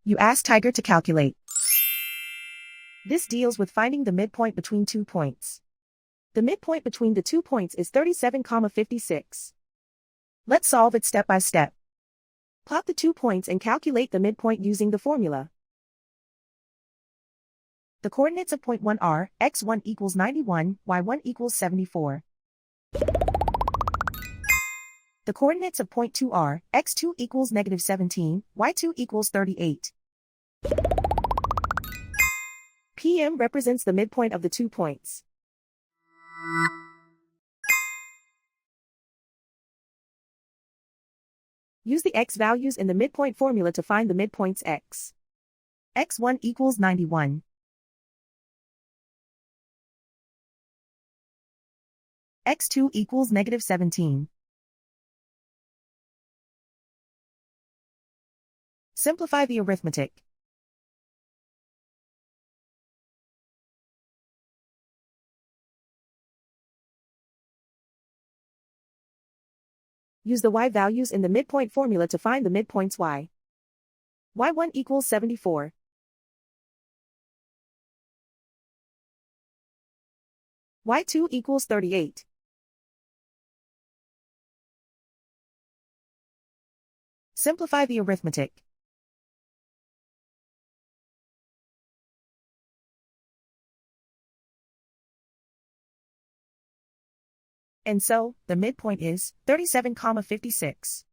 You ask Tiger to calculate. This deals with finding the midpoint between 2 points. The midpoint between the 2 points is 37,56. Let's solve it step by step. Plot the 2 points and calculate the midpoint using the formula. The coordinates of point 1 are x1 equals 91, y1 equals 74. The coordinates of point 2 are x2 equals negative 17, y2 equals 38. PM represents the midpoint of the 2 points. Use the x values in the midpoint formula to find the midpoints x. x1 equals 91. x2 equals negative 17. Simplify the arithmetic. Use the y values in the midpoint formula to find the midpoints y. y1 equals 74. y2 equals 38. Simplify the arithmetic. And so, the midpoint is 37,56.